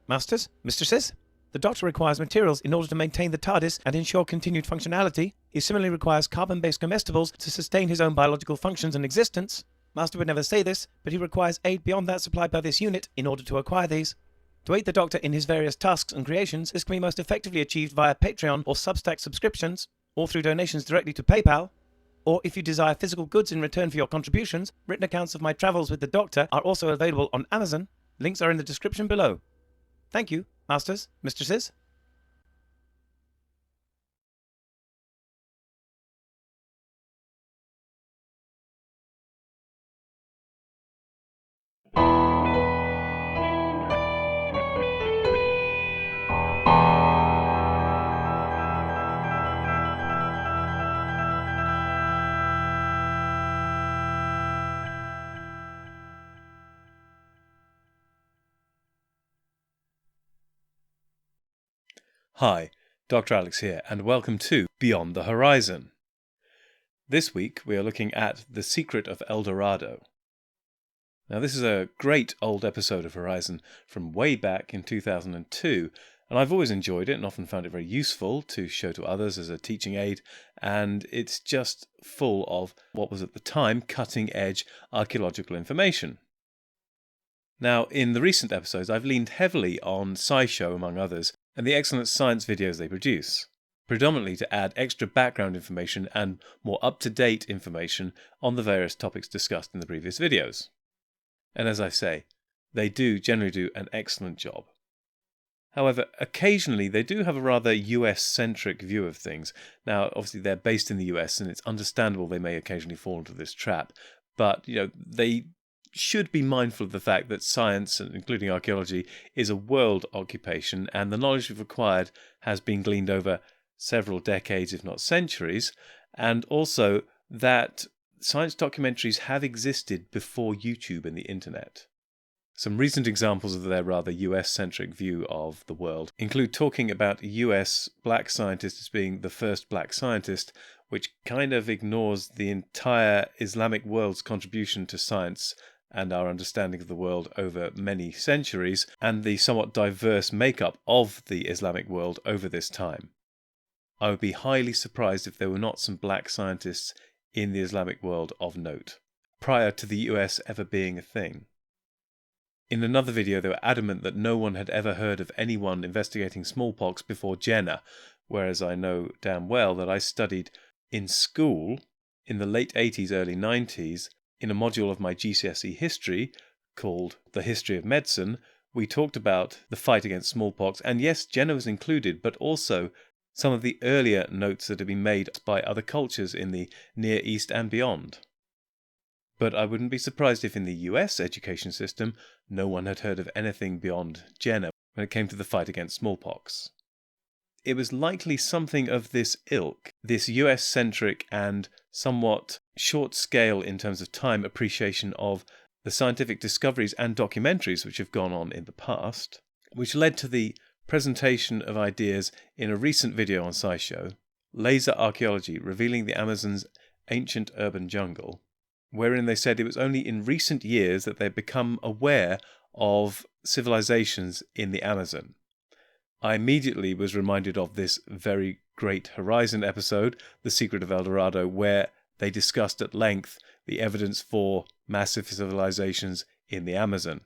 Masters, mistresses, the Doctor requires materials in order to maintain the TARDIS and ensure continued functionality. He similarly requires carbon-based comestibles to sustain his own biological functions and existence. Master would never say this, but he requires aid beyond that supplied by this unit in order to acquire these. To aid the Doctor in his various tasks and creations, this can be most effectively achieved via Patreon or Substack subscriptions, or through donations directly to PayPal. Or if you desire physical goods in return for your contributions, written accounts of my travels with the Doctor are also available on Amazon. Links are in the description below. Thank you, masters, mistresses. Hi, Dr. Alex here, and welcome to Beyond the Horizon. This week we are looking at The Secret of El Dorado. Now this is a great old episode of Horizon from way back in 2002, and I've always enjoyed it and often found it very useful to show to others as a teaching aid, and it's just full of what was at the time cutting-edge archaeological information. Now, in the recent episodes, I've leaned heavily on SciShow, among others, and the excellent science videos they produce, predominantly to add extra background information and more up-to-date information on the various topics discussed in the previous videos. And as I say, they do generally do an excellent job. However, occasionally they do have a rather US-centric view of things. Now, obviously they're based in the US, and it's understandable they may occasionally fall into this trap, but they should be mindful of the fact that science, including archaeology, is a world occupation, and the knowledge we've acquired has been gleaned over several decades, if not centuries, and also that science documentaries have existed before YouTube and the internet. Some recent examples of their rather US-centric view of the world include talking about a US black scientist as being the first black scientist, which kind of ignores the entire Islamic world's contribution to science and our understanding of the world over many centuries, and the somewhat diverse makeup of the Islamic world over this time. I would be highly surprised if there were not some black scientists in the Islamic world of note, prior to the US ever being a thing. In another video, they were adamant that no one had ever heard of anyone investigating smallpox before Jenner, whereas I know damn well that I studied in school in the late 80s, early 90s, in a module of my GCSE history called The History of Medicine. We talked about the fight against smallpox, and yes, Jenner was included, but also some of the earlier notes that had been made by other cultures in the Near East and beyond. But I wouldn't be surprised if in the US education system no one had heard of anything beyond Jenner when it came to the fight against smallpox. It was likely something of this ilk, this US-centric and somewhat short scale in terms of time appreciation of the scientific discoveries and documentaries which have gone on in the past, which led to the presentation of ideas in a recent video on SciShow, Laser Archaeology Revealing the Amazon's Ancient Urban Jungle, wherein they said it was only in recent years that they'd become aware of civilizations in the Amazon. I immediately was reminded of this very great Horizon episode, The Secret of El Dorado, where they discussed at length the evidence for massive civilizations in the Amazon.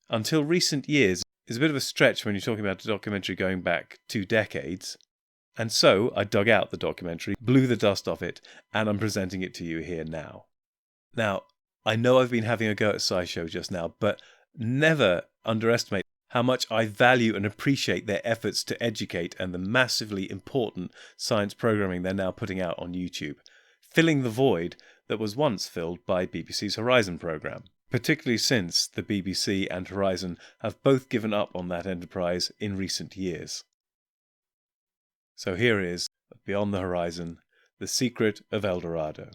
Until recent years is a bit of a stretch when you're talking about a documentary going back 2 decades, and so I dug out the documentary, blew the dust off it, and I'm presenting it to you here now. Now, I know I've been having a go at SciShow just now, but never underestimate how much I value and appreciate their efforts to educate and the massively important science programming they're now putting out on YouTube, filling the void that was once filled by BBC's Horizon programme, particularly since the BBC and Horizon have both given up on that enterprise in recent years. So here is Beyond the Horizon, The Secret of El Dorado.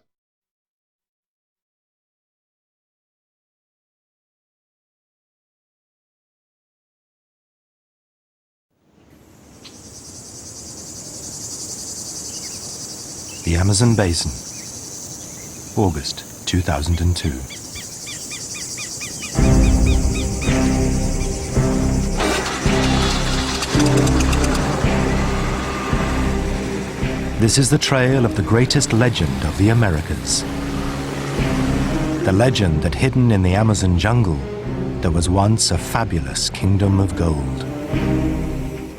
The Amazon Basin, August 2002. This is the trail of the greatest legend of the Americas. The legend that hidden in the Amazon jungle, there was once a fabulous kingdom of gold.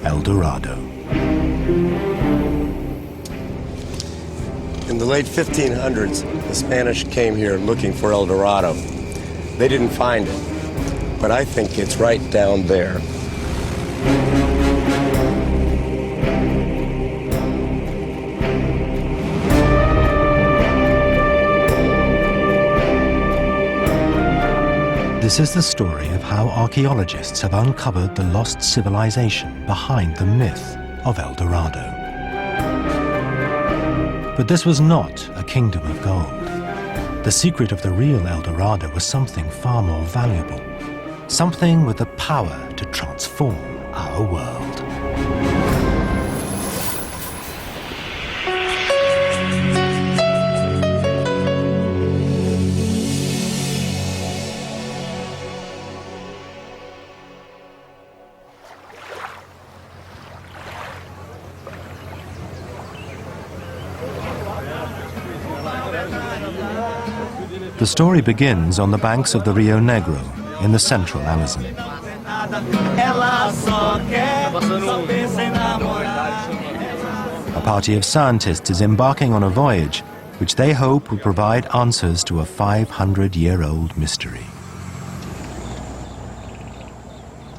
El Dorado. In the late 1500s, the Spanish came here looking for El Dorado. They didn't find it, but I think it's right down there. This is the story of how archaeologists have uncovered the lost civilization behind the myth of El Dorado. But this was not a kingdom of gold. The secret of the real El Dorado was something far more valuable, something with the power to transform our world. The story begins on the banks of the Rio Negro in the central Amazon. A party of scientists is embarking on a voyage which they hope will provide answers to a 500-year-old mystery.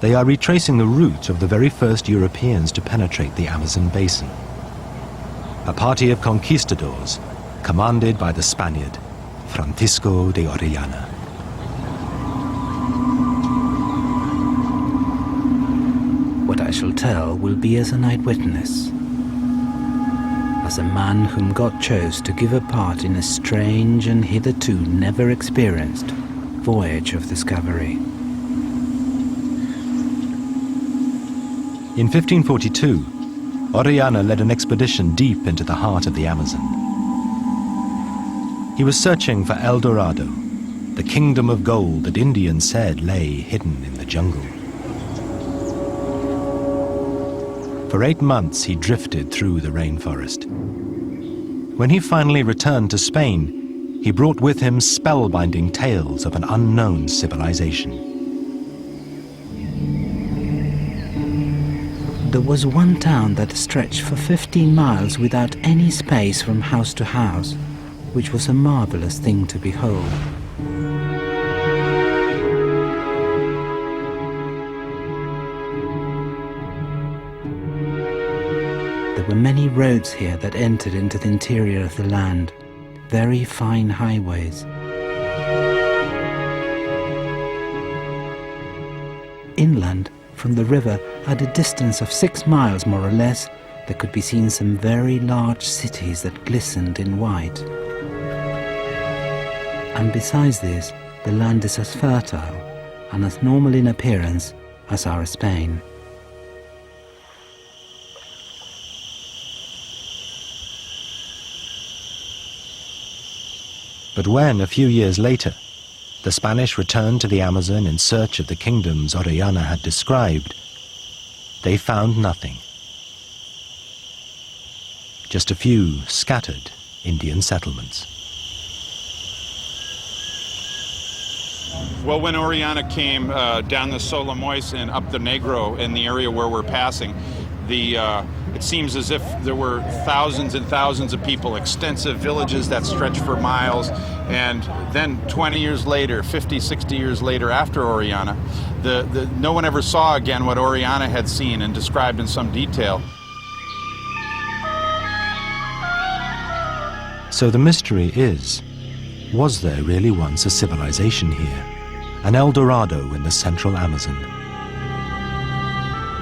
They are retracing the route of the very first Europeans to penetrate the Amazon basin. A party of conquistadors commanded by the Spaniard Francisco de Orellana. What I shall tell will be as an eyewitness, as a man whom God chose to give a part in a strange and hitherto never experienced voyage of discovery. In 1542, Orellana led an expedition deep into the heart of the Amazon. He was searching for El Dorado, the kingdom of gold that Indians said lay hidden in the jungle. For 8 months he drifted through the rainforest. When he finally returned to Spain, he brought with him spellbinding tales of an unknown civilization. There was one town that stretched for 15 miles without any space from house to house, which was a marvelous thing to behold. There were many roads here that entered into the interior of the land, very fine highways. Inland, from the river, at a distance of 6 miles more or less, there could be seen some very large cities that glistened in white. And besides this, the land is as fertile and as normal in appearance as our Spain. But when, a few years later, the Spanish returned to the Amazon in search of the kingdoms Orellana had described, they found nothing. Just a few scattered Indian settlements. Well, when Orellana came down the Solomois and up the Negro in the area where we're passing, it seems as if there were thousands and thousands of people, extensive villages that stretched for miles, and then 20 years later, 50, 60 years later after Orellana, no one ever saw again what Orellana had seen and described in some detail. So the mystery is, was there really once a civilization here? An El Dorado in the central Amazon?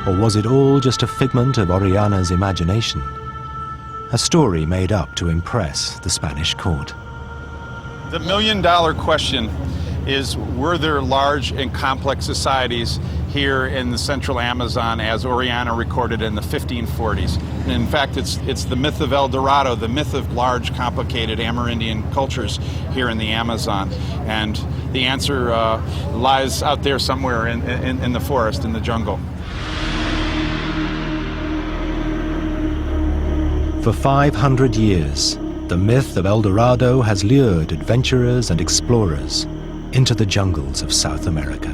Or was it all just a figment of Orellana's imagination? A story made up to impress the Spanish court. The million-dollar question is, were there large and complex societies here in the central Amazon as Orellana recorded in the 1540s? And in fact, it's the myth of El Dorado, the myth of large, complicated Amerindian cultures here in the Amazon. And the answer lies out there somewhere in the forest, in the jungle. For 500 years, the myth of El Dorado has lured adventurers and explorers into the jungles of South America.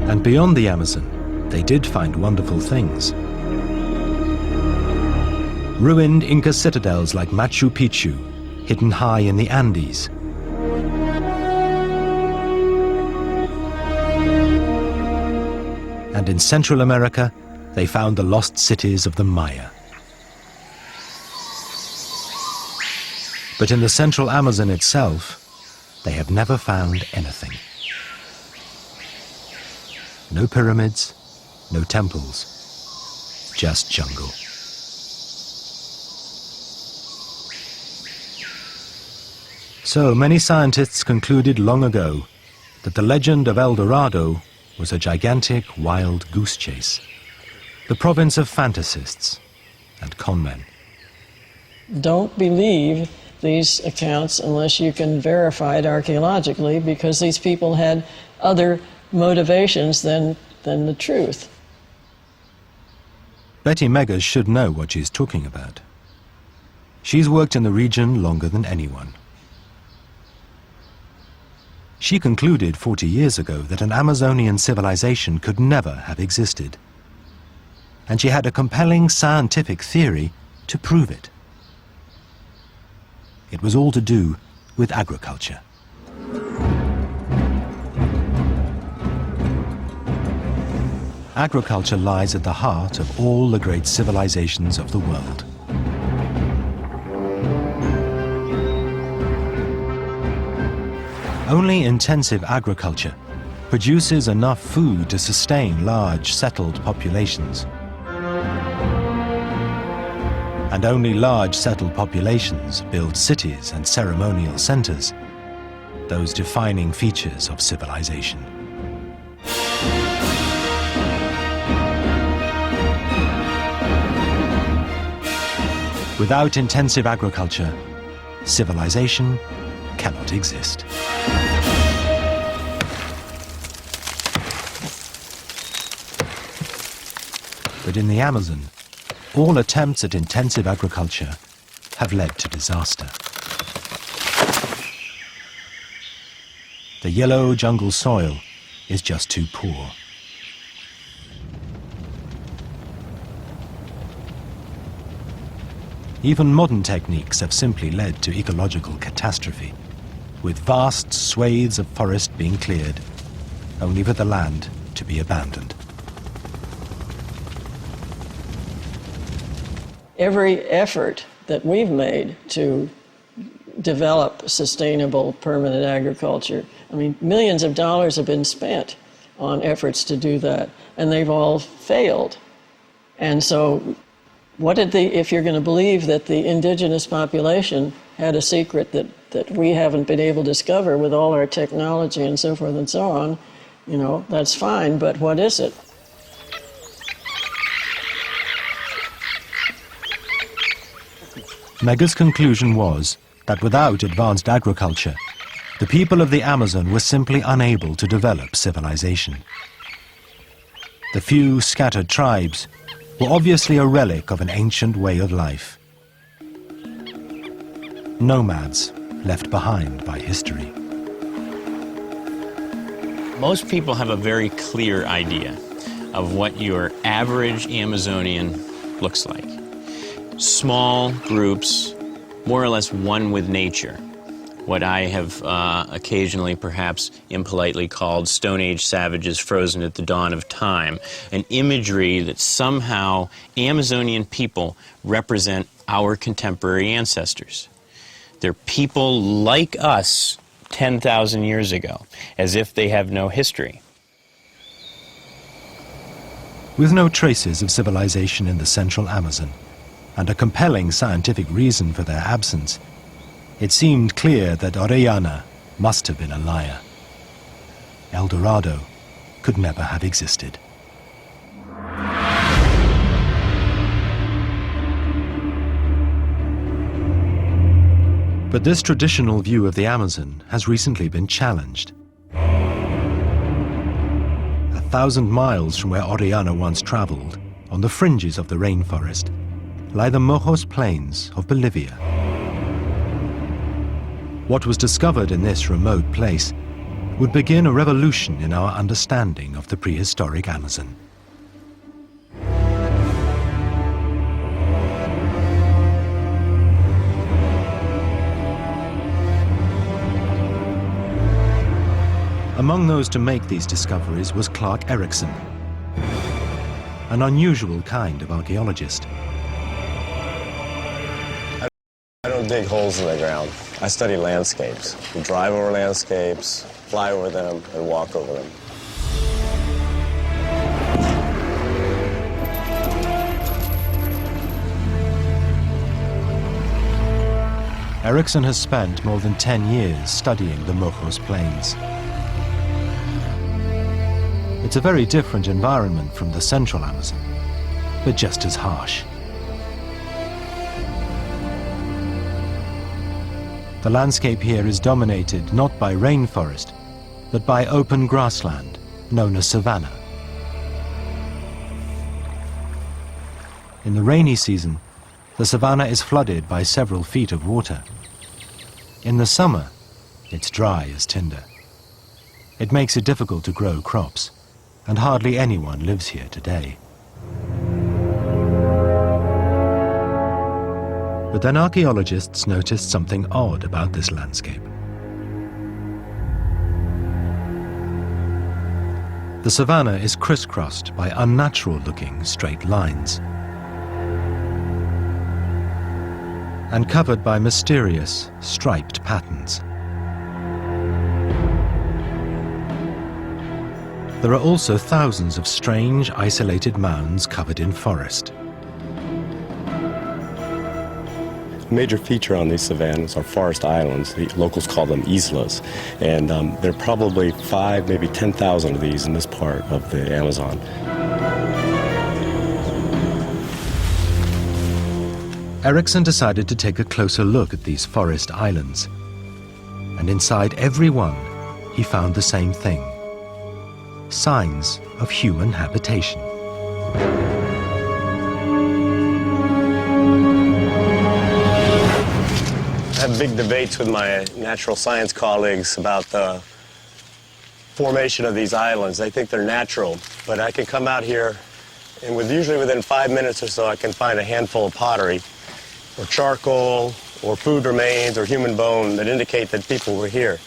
And beyond the Amazon, they did find wonderful things. Ruined Inca citadels like Machu Picchu, hidden high in the Andes. And in Central America, they found the lost cities of the Maya. But in the central Amazon itself, they have never found anything. No pyramids, no temples, just jungle. So many scientists concluded long ago that the legend of El Dorado was a gigantic wild goose chase, the province of fantasists and conmen. Don't believe these accounts unless you can verify it archaeologically, because these people had other motivations than the truth. Betty Meggers should know what she's talking about. She's worked in the region longer than anyone. She concluded 40 years ago that an Amazonian civilization could never have existed. And she had a compelling scientific theory to prove it. It was all to do with agriculture. Agriculture lies at the heart of all the great civilizations of the world. Only intensive agriculture produces enough food to sustain large settled populations. And only large settled populations build cities and ceremonial centers, those defining features of civilization. Without intensive agriculture, civilization cannot exist. But in the Amazon, all attempts at intensive agriculture have led to disaster. The yellow jungle soil is just too poor. Even modern techniques have simply led to ecological catastrophe, with vast swathes of forest being cleared, only for the land to be abandoned. Every effort that we've made to develop sustainable permanent agriculture, I mean, millions of dollars have been spent on efforts to do that, and they've all failed. And so if you're going to believe that the indigenous population had a secret that we haven't been able to discover with all our technology and so forth and so on, you know, that's fine, but what is it? Meggers' conclusion was that without advanced agriculture, the people of the Amazon were simply unable to develop civilization. The few scattered tribes were obviously a relic of an ancient way of life. Nomads left behind by history. Most people have a very clear idea of what your average Amazonian looks like. Small groups, more or less one with nature. What I have occasionally, perhaps impolitely called Stone Age savages frozen at the dawn of time. An imagery that somehow Amazonian people represent our contemporary ancestors. They're people like us 10,000 years ago, as if they have no history. With no traces of civilization in the central Amazon, and a compelling scientific reason for their absence, it seemed clear that Orellana must have been a liar. El Dorado could never have existed. But this traditional view of the Amazon has recently been challenged. 1,000 miles from where Orellana once traveled, on the fringes of the rainforest, lie the Mojos Plains of Bolivia. What was discovered in this remote place would begin a revolution in our understanding of the prehistoric Amazon. Among those to make these discoveries was Clark Erickson, an unusual kind of archaeologist. I don't dig holes in the ground. I study landscapes. We drive over landscapes, fly over them, and walk over them. Erickson has spent more than 10 years studying the Mojos Plains. It's a very different environment from the central Amazon, but just as harsh. The landscape here is dominated not by rainforest, but by open grassland, known as savanna. In the rainy season, the savanna is flooded by several feet of water. In the summer, it's dry as tinder. It makes it difficult to grow crops, and hardly anyone lives here today. But then archaeologists noticed something odd about this landscape. The savanna is crisscrossed by unnatural-looking straight lines and covered by mysterious, striped patterns. There are also thousands of strange, isolated mounds covered in forest. A major feature on these savannas are forest islands. The locals call them islas, and there are probably 5, maybe 10,000 of these in this part of the Amazon. Erickson decided to take a closer look at these forest islands, and inside every one, he found the same thing: signs of human habitation. I have big debates with my natural science colleagues about the formation of these islands. They think they're natural, but I can come out here and usually within 5 minutes or so I can find a handful of pottery or charcoal or food remains or human bone that indicate that people were here.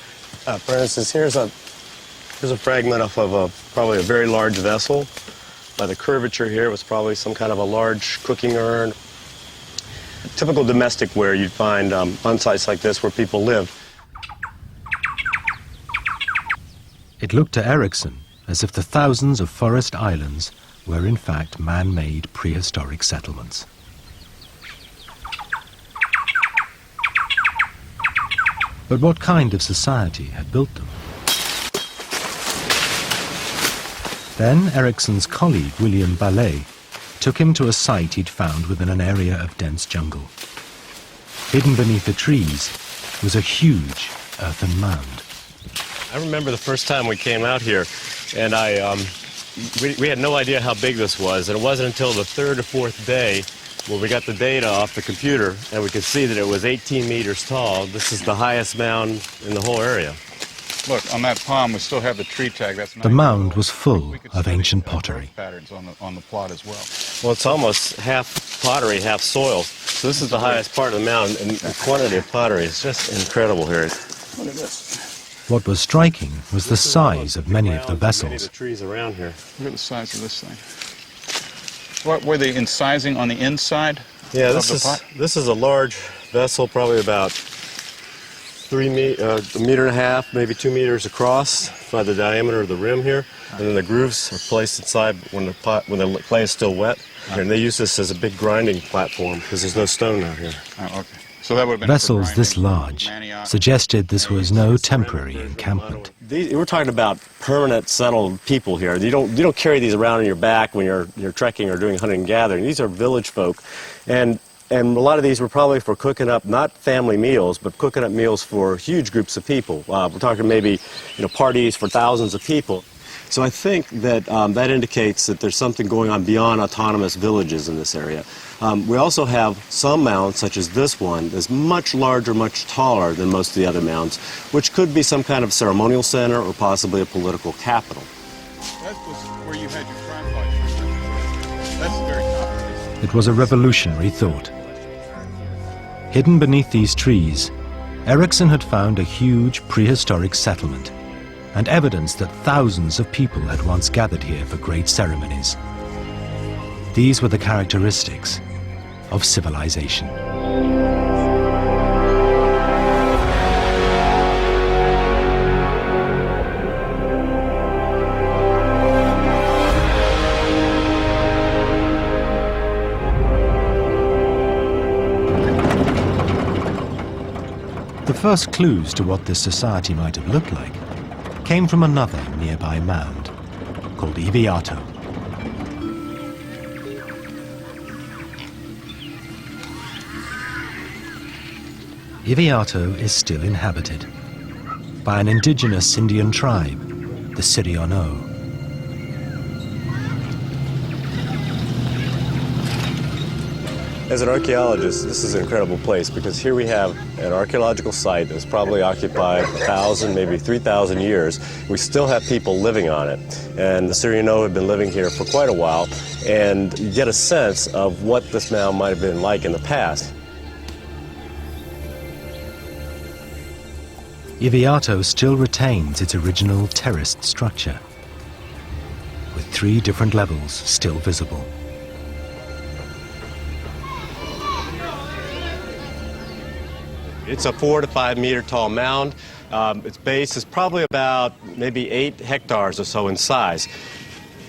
For instance, here's a fragment of probably a very large vessel. By the curvature here, it was probably some kind of a large cooking urn. Typical domestic ware you'd find on sites like this where people live. It looked to Erickson as if the thousands of forest islands were in fact man-made prehistoric settlements. But what kind of society had built them? Then Erickson's colleague, William Ballet, took him to a site he'd found within an area of dense jungle. Hidden beneath the trees was a huge earthen mound. I remember the first time we came out here, and we had no idea how big this was, and it wasn't until the 3rd or 4th day when we got the data off the computer and we could see that it was 18 meters tall. This is the highest mound in the whole area. Look, on that palm, we still have the tree tag. That's the mound was full of ancient pottery. Patterns on the plot as well. Well, it's almost half pottery, half soil. So this is the highest part of the mound, and the quantity of pottery is just incredible here. Look at this. What was striking was the size of many of the vessels. Many of the trees around here. Look at the size of this thing. What were they incising on the inside? Yeah, of the pot? this is a large vessel, probably about a meter and a half, maybe 2 meters across by the diameter of the rim here. And then the grooves are placed inside when the clay is still wet. And they use this as a big grinding platform because there's no stone out here. Oh, okay. So that would have been Vessels this large suggested this was no temporary encampment. We're talking about permanent settled people here. You don't carry these around on your back when you're trekking or doing hunting and gathering. These are village folk, and a lot of these were probably for cooking up not family meals, but cooking up meals for huge groups of people. We're talking maybe parties for thousands of people. So I think that that indicates that there's something going on beyond autonomous villages in this area. We also have some mounds, such as this one, that's much larger, much taller than most of the other mounds, which could be some kind of ceremonial center or possibly a political capital. That was where you had your crime fight. That's very complicated. It was a revolutionary thought. Hidden beneath these trees, Ericsson had found a huge prehistoric settlement and evidence that thousands of people had once gathered here for great ceremonies. These were the characteristics of civilization. The first clues to what this society might have looked like came from another nearby mound called Edirol. Edirol is still inhabited by an indigenous Indian tribe, the Siriono. As an archaeologist, this is an incredible place because here we have an archaeological site that's probably occupied 1,000, maybe 3,000 years. We still have people living on it, and the Siriono have been living here for quite a while, and you get a sense of what this mound might have been like in the past. Edirol still retains its original terraced structure, with 3 different levels still visible. It's a 4 to 5 meter tall mound. Its base is probably about maybe 8 hectares or so in size.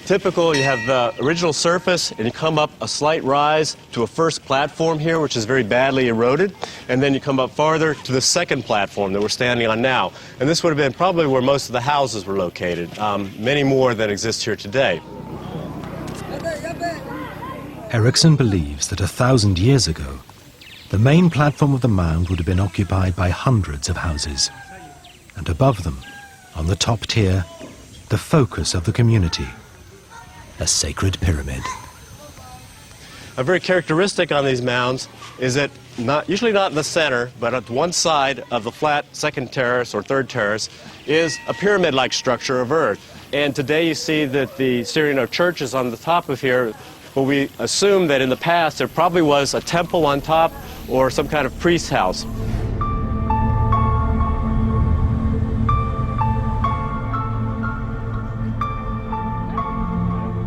Typical, you have the original surface and you come up a slight rise to a first platform here, which is very badly eroded, and then you come up farther to the second platform that we're standing on now. And this would have been probably where most of the houses were located, many more than exist here today. Ericsson believes that 1,000 years ago, the main platform of the mound would have been occupied by hundreds of houses, and above them, on the top tier, the focus of the community, a sacred pyramid. A very characteristic on these mounds is that usually not in the center, but at one side of the flat second terrace or third terrace is a pyramid-like structure of earth. And today you see that the Siriono church is on the top of here, but we assume that in the past there probably was a temple on top or some kind of priest's house.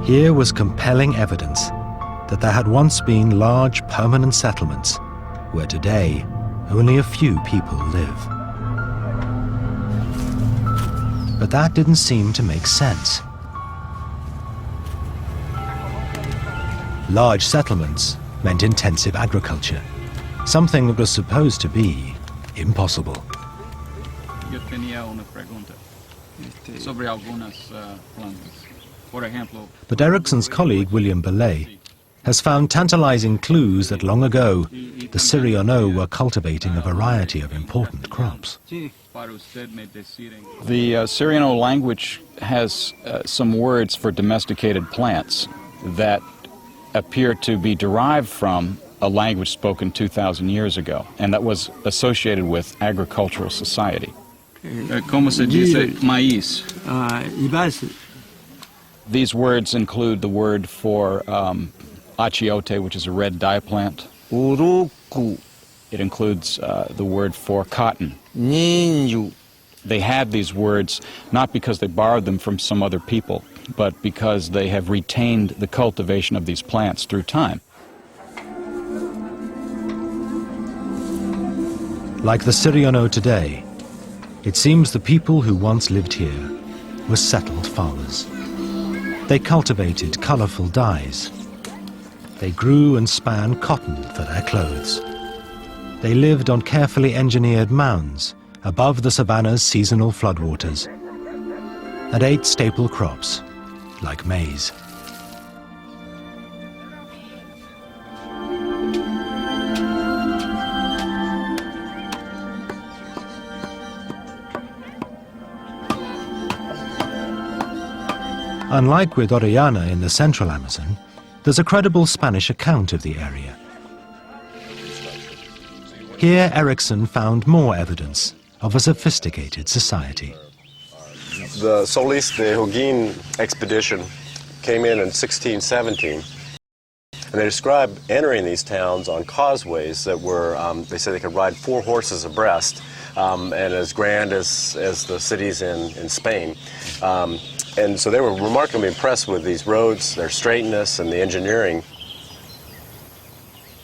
Here was compelling evidence that there had once been large permanent settlements where today only a few people live. But that didn't seem to make sense. Large settlements meant intensive agriculture, something that was supposed to be impossible. Yo tenía una pregunta sobre algunas plantas. Por ejemplo, But Ericsson's colleague William Belay has found tantalizing clues that long ago the Siriono were cultivating a variety of important crops. para usted me deciden. The Siriono language has some words for domesticated plants that appear to be derived from a language spoken 2,000 years ago, and that was associated with agricultural society. ¿Cómo se dice maíz? These words include the word for achiote, which is a red dye plant. Uruku. It includes the word for cotton. Ninju. They had these words not because they borrowed them from some other people, but because they have retained the cultivation of these plants through time. Like the Siriono today, it seems the people who once lived here were settled farmers. They cultivated colorful dyes. They grew and span cotton for their clothes. They lived on carefully engineered mounds above the savanna's seasonal floodwaters and ate staple crops like maize. Unlike with Orellana in the central Amazon, there's a credible Spanish account of the area. Here, Erickson found more evidence of a sophisticated society. The Solis de Holguin expedition came in 1617, and they described entering these towns on causeways that were, they said they could ride 4 horses abreast, and as grand as the cities in Spain. And so they were remarkably impressed with these roads, their straightness, and the engineering.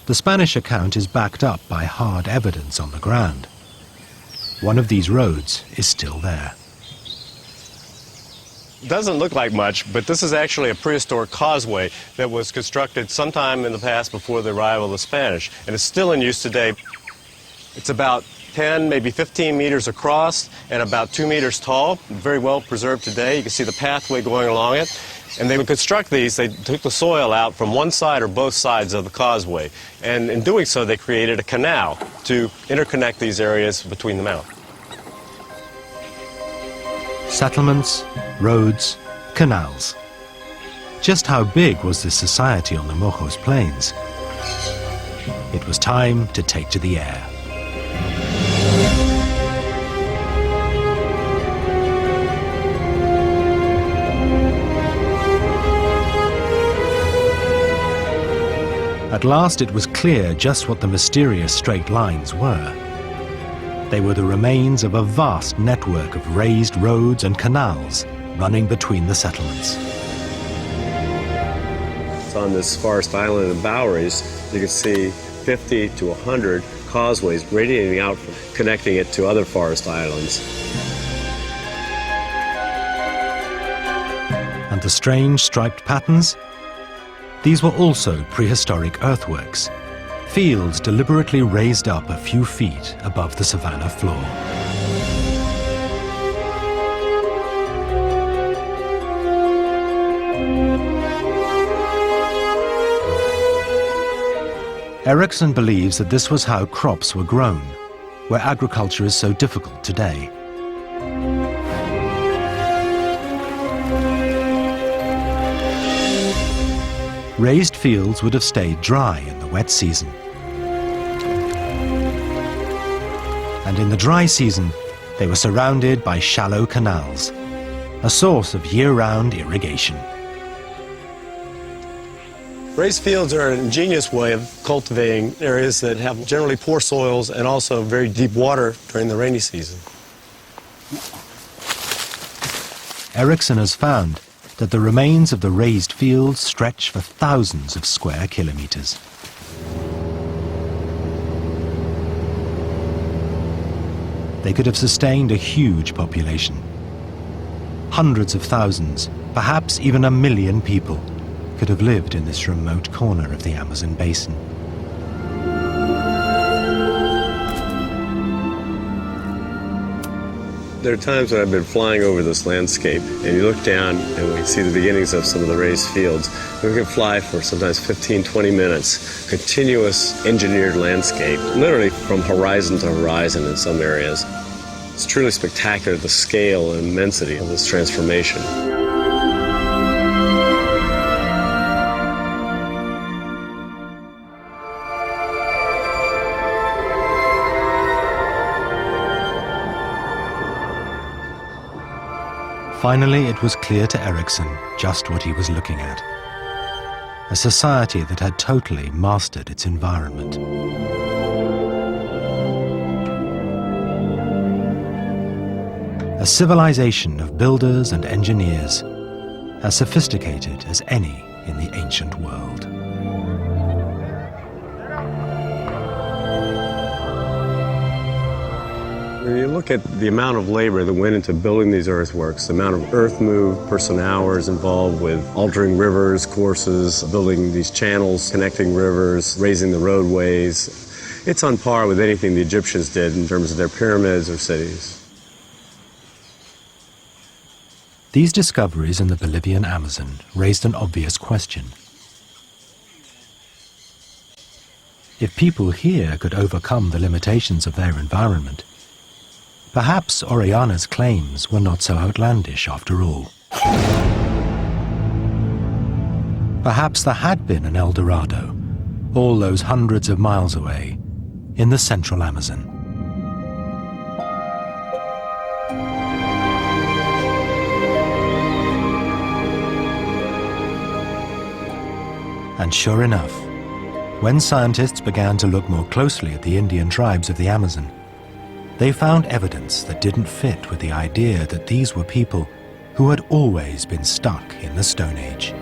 The Spanish account is backed up by hard evidence on the ground. One of these roads is still there. Doesn't look like much, but this is actually a prehistoric causeway that was constructed sometime in the past before the arrival of the Spanish, and it's still in use today. It's about 10, maybe 15 meters across and about 2 meters tall, very well preserved today. You can see the pathway going along it. And they would construct these, they took the soil out from one side or both sides of the causeway. And in doing so, they created a canal to interconnect these areas between the mountains. Settlements, roads, canals. Just how big was this society on the Mojos Plains? It was time to take to the air. At last it was clear just what the mysterious straight lines were. They were the remains of a vast network of raised roads and canals running between the settlements. So on this forest island in Boweries, you can see 50 to 100 causeways radiating out, connecting it to other forest islands. And the strange striped patterns? These were also prehistoric earthworks, fields deliberately raised up a few feet above the savanna floor. Erickson believes that this was how crops were grown, where agriculture is so difficult today. Raised fields would have stayed dry in the wet season. And in the dry season, they were surrounded by shallow canals, a source of year-round irrigation. Raised fields are an ingenious way of cultivating areas that have generally poor soils and also very deep water during the rainy season. Erickson has found that the remains of the raised fields stretch for thousands of square kilometers. They could have sustained a huge population. Hundreds of thousands, perhaps even 1 million people, could have lived in this remote corner of the Amazon basin. There are times when I've been flying over this landscape and you look down and we see the beginnings of some of the raised fields. We can fly for sometimes 15, 20 minutes, continuous engineered landscape, literally from horizon to horizon in some areas. It's truly spectacular, the scale and immensity of this transformation. Finally, it was clear to Erickson just what he was looking at. A society that had totally mastered its environment. A civilization of builders and engineers, as sophisticated as any in the ancient world. When you look at the amount of labor that went into building these earthworks, the amount of earth moved, person-hours involved with altering rivers, courses, building these channels, connecting rivers, raising the roadways, it's on par with anything the Egyptians did in terms of their pyramids or cities. These discoveries in the Bolivian Amazon raised an obvious question. If people here could overcome the limitations of their environment, perhaps Orellana's claims were not so outlandish after all. Perhaps there had been an El Dorado, all those hundreds of miles away, in the central Amazon. And sure enough, when scientists began to look more closely at the Indian tribes of the Amazon, they found evidence that didn't fit with the idea that these were people who had always been stuck in the Stone Age.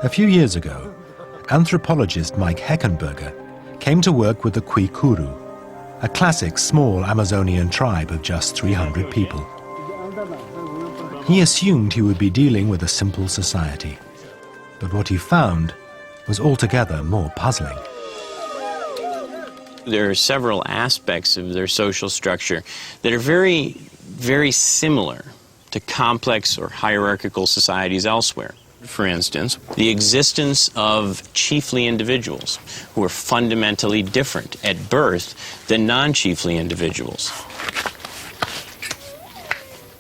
A few years ago, anthropologist Mike Heckenberger came to work with the Kwikuru, a classic small Amazonian tribe of just 300 people. He assumed he would be dealing with a simple society, but what he found was altogether more puzzling. There are several aspects of their social structure that are very, very similar to complex or hierarchical societies elsewhere. For instance, the existence of chiefly individuals who are fundamentally different at birth than non-chiefly individuals.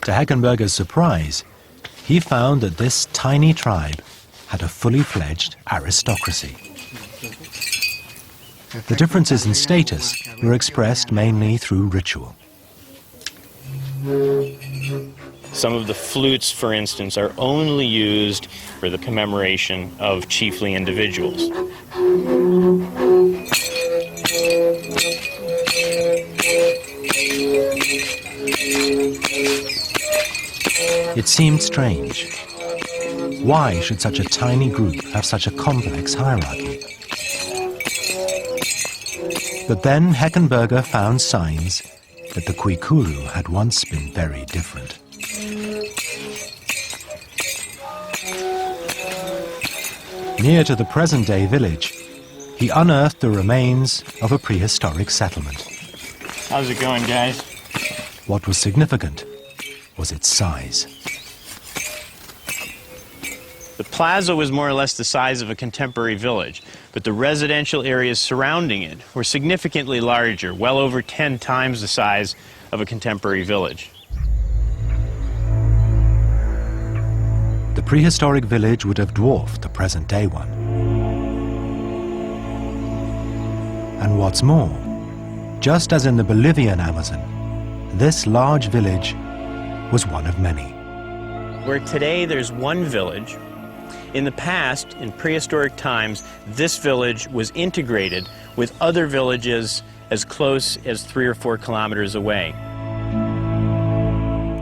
To Heckenberger's surprise, he found that this tiny tribe had a fully fledged aristocracy. The differences in status were expressed mainly through ritual. Some of the flutes, for instance, are only used for the commemoration of chiefly individuals. It seemed strange. Why should such a tiny group have such a complex hierarchy? But then Heckenberger found signs that the Kwikuru had once been very different. Near to the present-day village, he unearthed the remains of a prehistoric settlement. How's it going, guys? What was significant was its size. The plaza was more or less the size of a contemporary village, but the residential areas surrounding it were significantly larger, well over 10 times the size of a contemporary village. The prehistoric village would have dwarfed the present-day one. And what's more, just as in the Bolivian Amazon, this large village was one of many. Where today there's one village, in the past, in prehistoric times, this village was integrated with other villages as close as 3 or 4 kilometers away.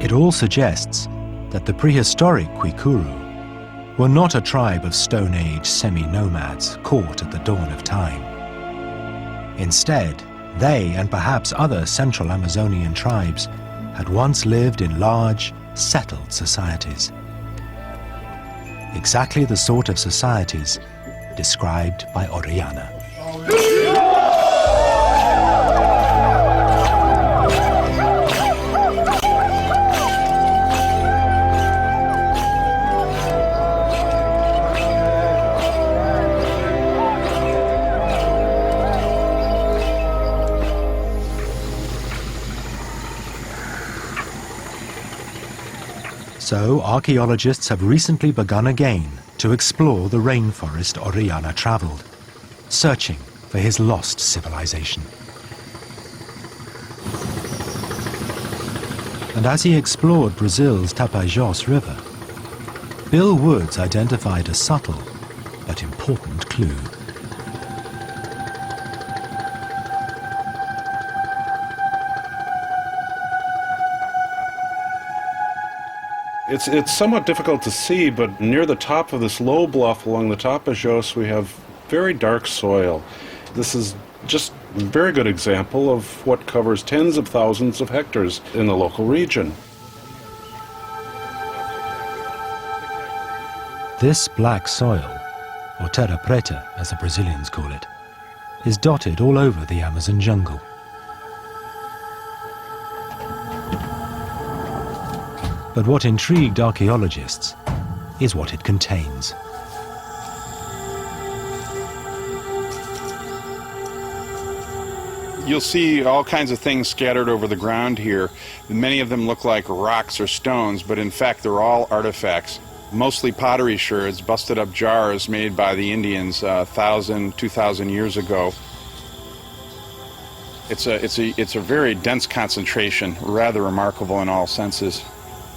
It all suggests that the prehistoric Kwikuru were not a tribe of Stone Age semi-nomads caught at the dawn of time. Instead, they and perhaps other central Amazonian tribes had once lived in large, settled societies. Exactly the sort of societies described by Orellana. So, archaeologists have recently begun again to explore the rainforest Orellana traveled, searching for his lost civilization. And as he explored Brazil's Tapajós River, Bill Woods identified a subtle but important clue. It's somewhat difficult to see, but near the top of this low bluff along the Tapajós, we have very dark soil. This is just a very good example of what covers tens of thousands of hectares in the local region. This black soil, or terra preta as the Brazilians call it, is dotted all over the Amazon jungle. But what intrigued archaeologists is what it contains. You'll see all kinds of things scattered over the ground here. Many of them look like rocks or stones, but in fact they're all artifacts. Mostly pottery sherds, busted up jars made by the Indians 1,000, 2,000 years ago. It's a very dense concentration, rather remarkable in all senses.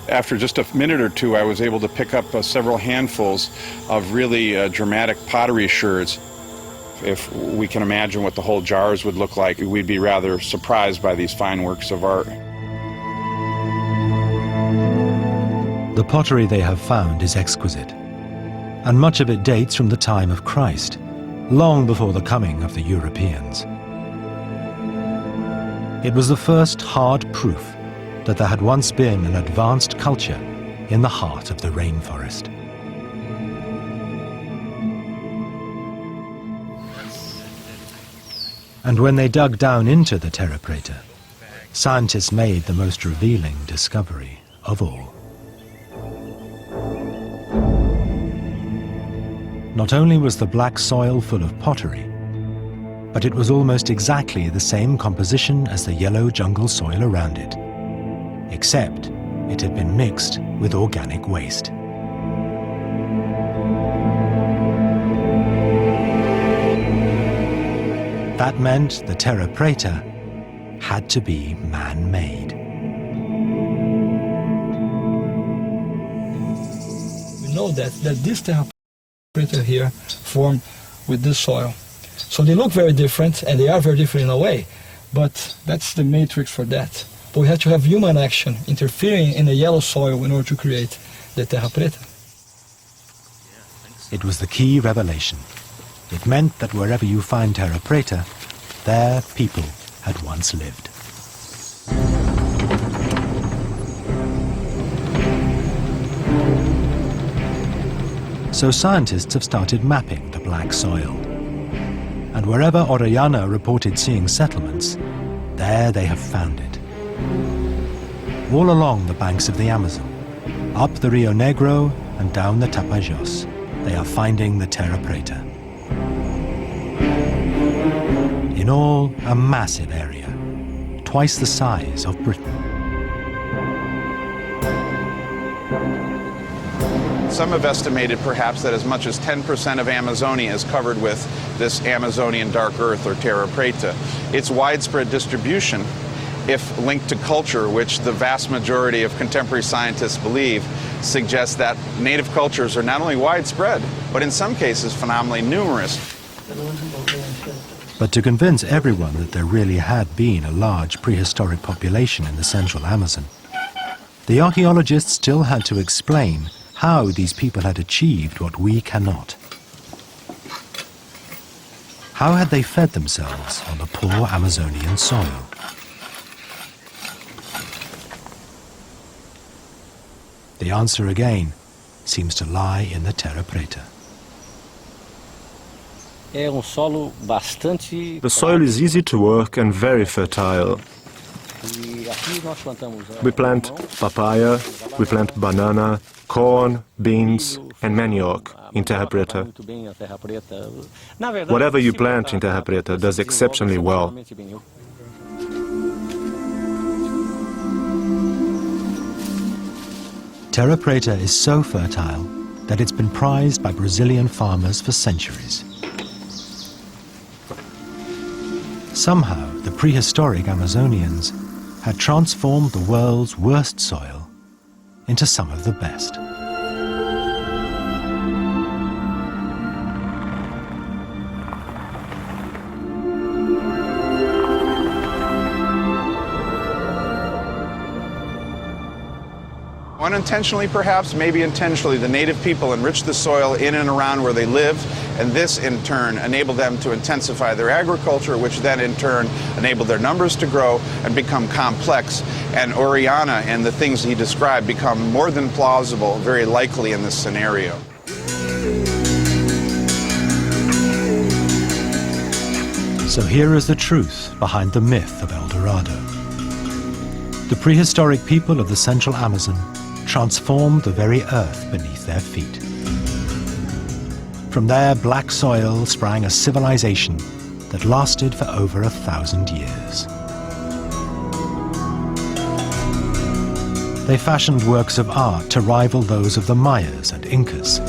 After just a minute or two, I was able to pick up several handfuls of really dramatic pottery sherds. If we can imagine what the whole jars would look like, we'd be rather surprised by these fine works of art. The pottery they have found is exquisite, and much of it dates from the time of Christ, long before the coming of the Europeans. It was the first hard proof that there had once been an advanced culture in the heart of the rainforest. And when they dug down into the Terra Preta, scientists made the most revealing discovery of all. Not only was the black soil full of pottery, but it was almost exactly the same composition as the yellow jungle soil around it, except it had been mixed with organic waste. That meant the Terra Preta had to be man-made. We know that this Terra Preta here formed with this soil. So they look very different, and they are very different in a way, but that's the matrix for that. But we have to have human action interfering in the yellow soil in order to create the Terra Preta. It was the key revelation. It meant that wherever you find Terra Preta, there people had once lived. So scientists have started mapping the black soil. And wherever Orellana reported seeing settlements, there they have found it. All along the banks of the Amazon, up the Rio Negro and down the Tapajos, they are finding the Terra Preta. In all, a massive area, twice the size of Britain. Some have estimated perhaps that as much as 10% of Amazonia is covered with this Amazonian dark earth or Terra Preta. Its widespread distribution, if linked to culture, which the vast majority of contemporary scientists believe, suggests that native cultures are not only widespread, but in some cases phenomenally numerous. But to convince everyone that there really had been a large prehistoric population in the central Amazon, the archaeologists still had to explain how these people had achieved what we cannot. How had they fed themselves on the poor Amazonian soil? The answer again seems to lie in the Terra Preta. The soil is easy to work and very fertile. We plant papaya, we plant banana, corn, beans and manioc in Terra Preta. Whatever you plant in Terra Preta does exceptionally well. Terra Preta is so fertile that it's been prized by Brazilian farmers for centuries. Somehow, the prehistoric Amazonians had transformed the world's worst soil into some of the best. Unintentionally perhaps, maybe intentionally, the native people enriched the soil in and around where they lived, and this in turn enabled them to intensify their agriculture, which then in turn enabled their numbers to grow and become complex. And Orellana and the things he described become more than plausible, very likely in this scenario. So here is the truth behind the myth of El Dorado. The prehistoric people of the central Amazon transformed the very earth beneath their feet. From their black soil sprang a civilization that lasted for over 1,000 years. They fashioned works of art to rival those of the Mayas and Incas.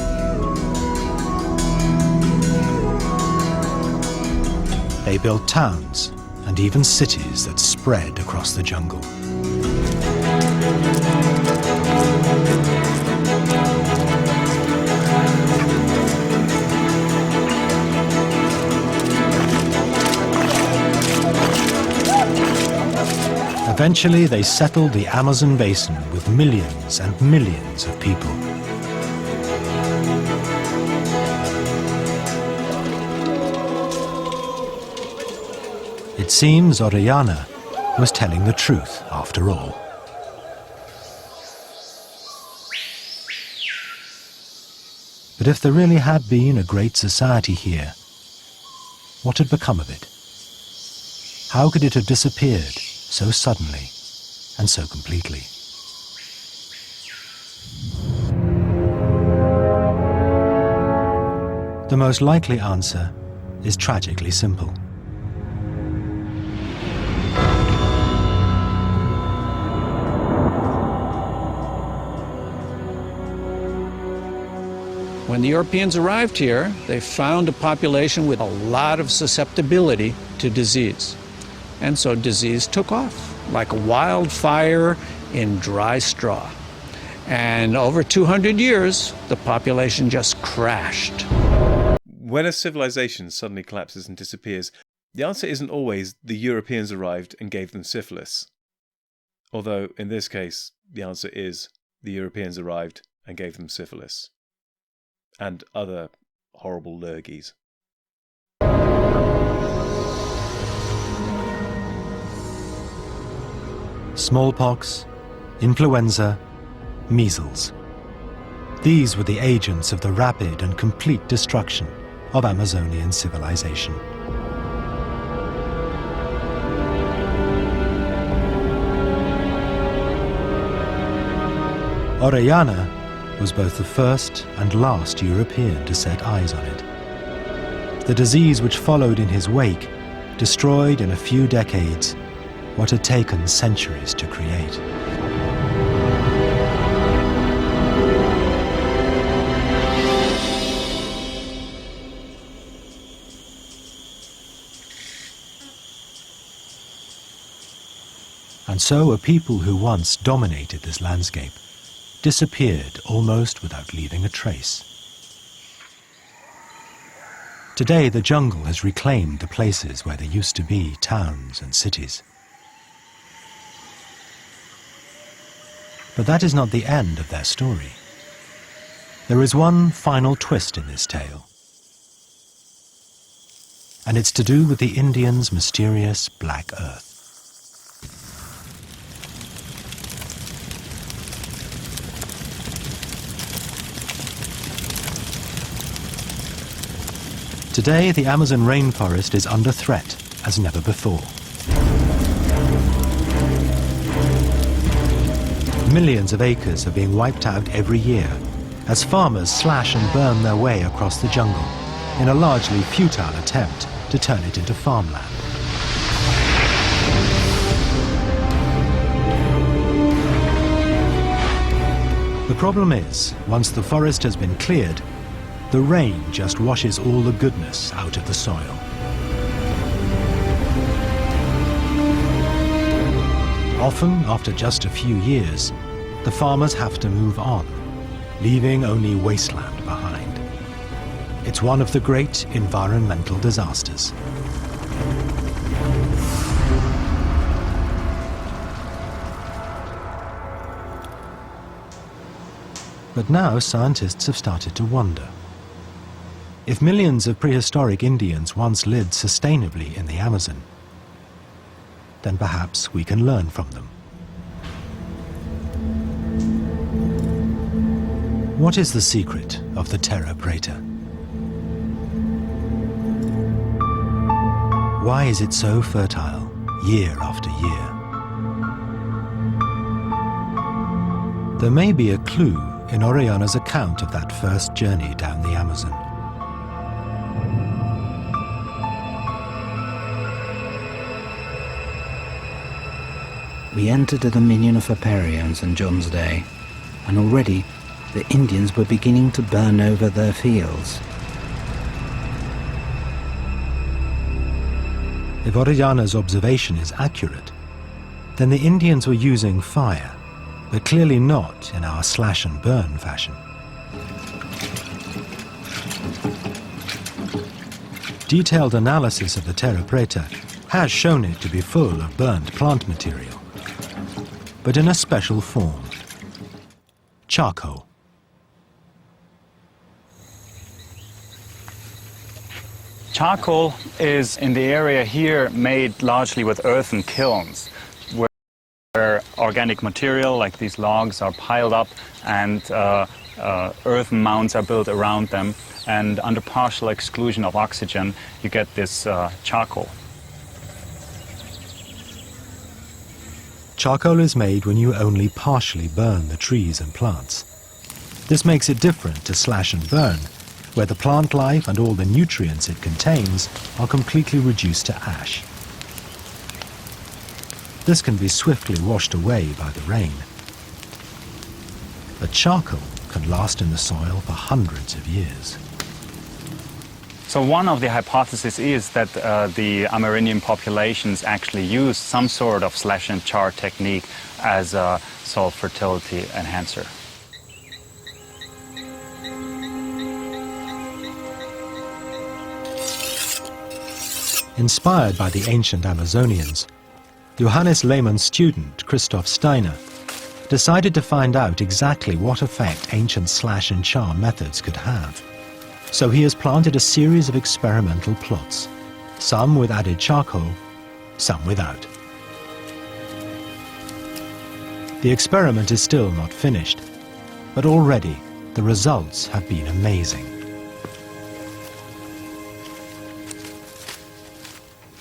They built towns and even cities that spread across the jungle. Eventually, they settled the Amazon basin with millions and millions of people. It seems Orellana was telling the truth after all. But if there really had been a great society here, what had become of it? How could it have disappeared so suddenly and so completely? The most likely answer is tragically simple. When the Europeans arrived here, they found a population with a lot of susceptibility to disease. And so disease took off like a wildfire in dry straw. And over 200 years, the population just crashed. When a civilization suddenly collapses and disappears, the answer isn't always the Europeans arrived and gave them syphilis. Although, in this case, the answer is the Europeans arrived and gave them syphilis. And other horrible lurgies. Smallpox, influenza, measles. These were the agents of the rapid and complete destruction of Amazonian civilization. Orellana was both the first and last European to set eyes on it. The disease which followed in his wake destroyed in a few decades what had taken centuries to create. And so a people who once dominated this landscape disappeared almost without leaving a trace. Today, the jungle has reclaimed the places where there used to be towns and cities. But that is not the end of their story. There is one final twist in this tale. And it's to do with the Indians' mysterious Black Earth. Today, the Amazon rainforest is under threat as never before. Millions of acres are being wiped out every year as farmers slash and burn their way across the jungle in a largely futile attempt to turn it into farmland. The problem is, once the forest has been cleared, the rain just washes all the goodness out of the soil. Often, after just a few years, the farmers have to move on, leaving only wasteland behind. It's one of the great environmental disasters. But now scientists have started to wonder. If millions of prehistoric Indians once lived sustainably in the Amazon, then perhaps we can learn from them. What is the secret of the Terra Preta? Why is it so fertile year after year? There may be a clue in Orellana's account of that first journey down the Amazon. we entered the dominion of Aperio in St. John's Day, and already the Indians were beginning to burn over their fields. If Orellana's observation is accurate, then the Indians were using fire, but clearly not in our slash and burn fashion. Detailed analysis of the terra preta has shown it to be full of burnt plant material, but in a special form: charcoal. Charcoal is in the area here made largely with earthen kilns, where organic material like these logs are piled up and earthen mounds are built around them, and under partial exclusion of oxygen you get this charcoal. Charcoal is made when you only partially burn the trees and plants. This makes it different to slash and burn, where the plant life and all the nutrients it contains are completely reduced to ash. This can be swiftly washed away by the rain. But charcoal can last in the soil for hundreds of years. So one of the hypotheses is that the Amerindian populations actually used some sort of slash and char technique as a soil fertility enhancer. Inspired by the ancient Amazonians, Johannes Lehmann's student, Christoph Steiner, decided to find out exactly what effect ancient slash and char methods could have. So he has planted a series of experimental plots, some with added charcoal, some without. The experiment is still not finished, but already the results have been amazing.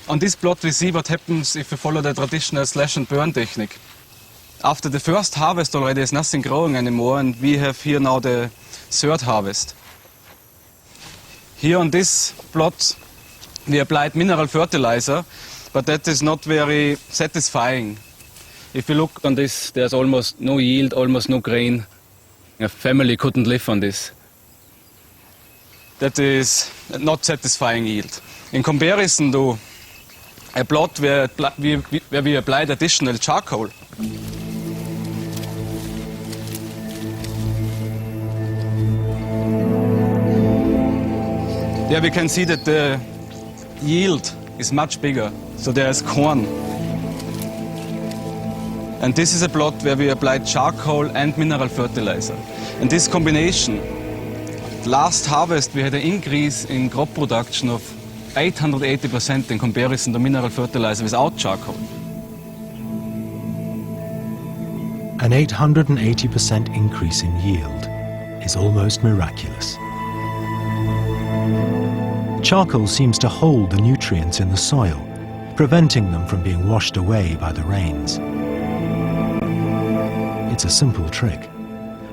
On this plot we see what happens if we follow the traditional slash and burn technique. After the first harvest already there's nothing growing anymore, and we have here now the third harvest. Here on this plot we applied mineral fertilizer, but that is not very satisfying. If you look on this, there's almost no yield, almost no grain. A family couldn't live on this. That is not satisfying yield. In comparison to a plot where we applied additional charcoal. There we can see that the yield is much bigger, so there is corn. And this is a plot where we applied charcoal and mineral fertilizer. And this combination, last harvest we had an increase in crop production of 880% in comparison to mineral fertilizer without charcoal. An 880% increase in yield is almost miraculous. Charcoal seems to hold the nutrients in the soil, preventing them from being washed away by the rains. It's a simple trick,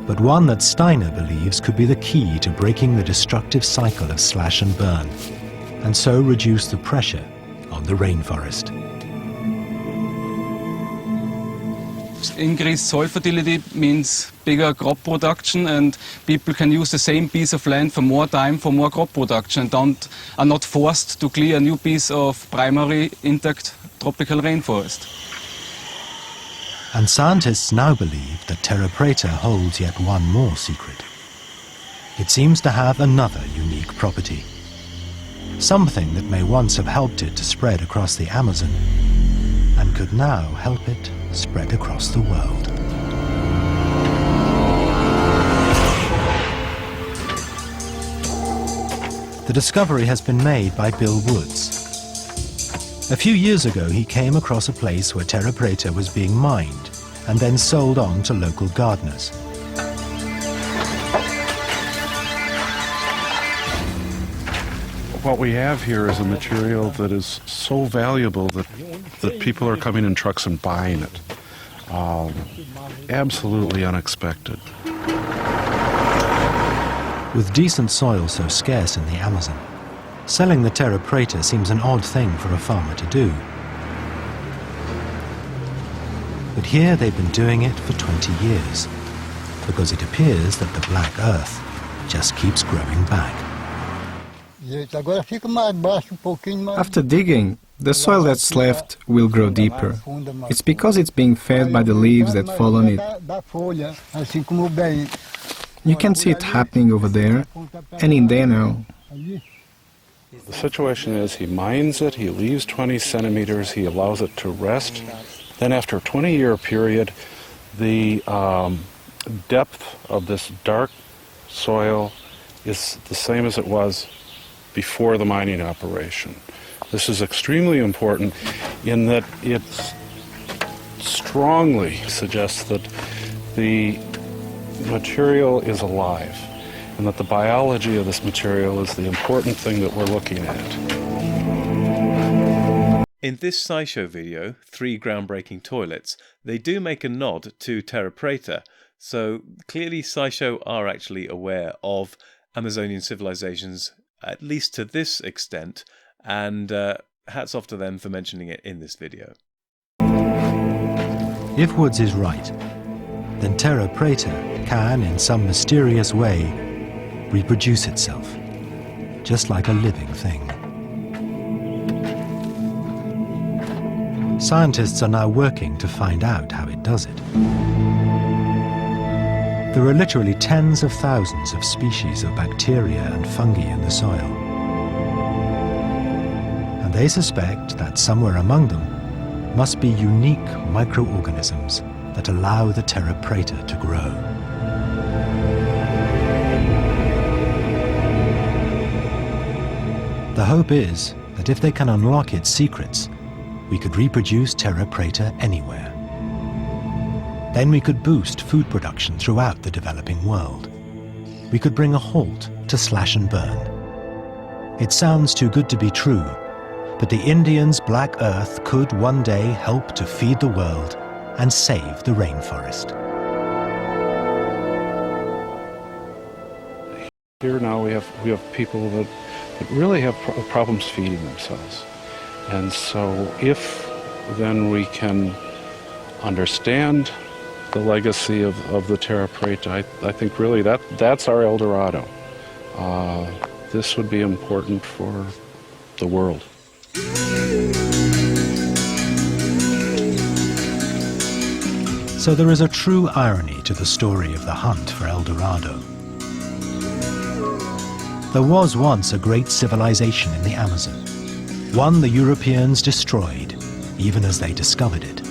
but one that Steiner believes could be the key to breaking the destructive cycle of slash and burn, and so reduce the pressure on the rainforest. Increased soil fertility means bigger crop production, and people can use the same piece of land for more time for more crop production and are not forced to clear a new piece of primary intact tropical rainforest. And scientists now believe that terra preta holds yet one more secret. It seems to have another unique property, something that may once have helped it to spread across the Amazon and could now help it spread across the world. The discovery has been made by Bill Woods. A few years ago he came across a place where terra preta was being mined and then sold on to local gardeners. What we have here is a material that is so valuable that people are coming in trucks and buying it. Absolutely unexpected. With decent soil so scarce in the Amazon, selling the terra preta seems an odd thing for a farmer to do. The But here they've been doing it for 20 years, because it appears that the black earth just keeps growing back. After digging, the soil that's left will grow deeper. It's because it's being fed by the leaves that fall on it. You can see it happening over there and in there now. The situation is he mines it, he leaves 20 centimeters, he allows it to rest. Then after a 20-year period, the depth of this dark soil is the same as it was before the mining operation. This is extremely important in that it strongly suggests that the material is alive and that the biology of this material is the important thing that we're looking at. In this SciShow video, 3 groundbreaking toilets, they do make a nod to Terra Preta, so clearly SciShow are actually aware of Amazonian civilizations, at least to this extent, and hats off to them for mentioning it in this video. If Woods is right, then Terra Preta can, in some mysterious way, reproduce itself, just like a living thing. Scientists are now working to find out how it does it. There are literally tens of thousands of species of bacteria and fungi in the soil. And they suspect that somewhere among them must be unique microorganisms that allow the Terra Preta to grow. The hope is that if they can unlock its secrets, we could reproduce Terra Preta anywhere. Then we could boost food production throughout the developing world. We could bring a halt to slash and burn. It sounds too good to be true, but the Indians' black earth could one day help to feed the world and save the rainforest. Here now we have people that really have problems feeding themselves. And so if then we can understand the legacy of the Terra Preta, I think really that's our El Dorado. This would be important for the world. So there is a true irony to the story of the hunt for El Dorado. There was once a great civilization in the Amazon, one the Europeans destroyed, even as they discovered it.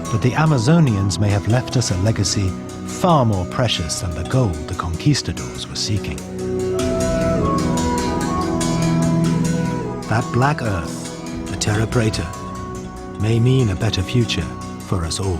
But the Amazonians may have left us a legacy far more precious than the gold the conquistadors were seeking. That black earth, the Terra Preta, may mean a better future for us all.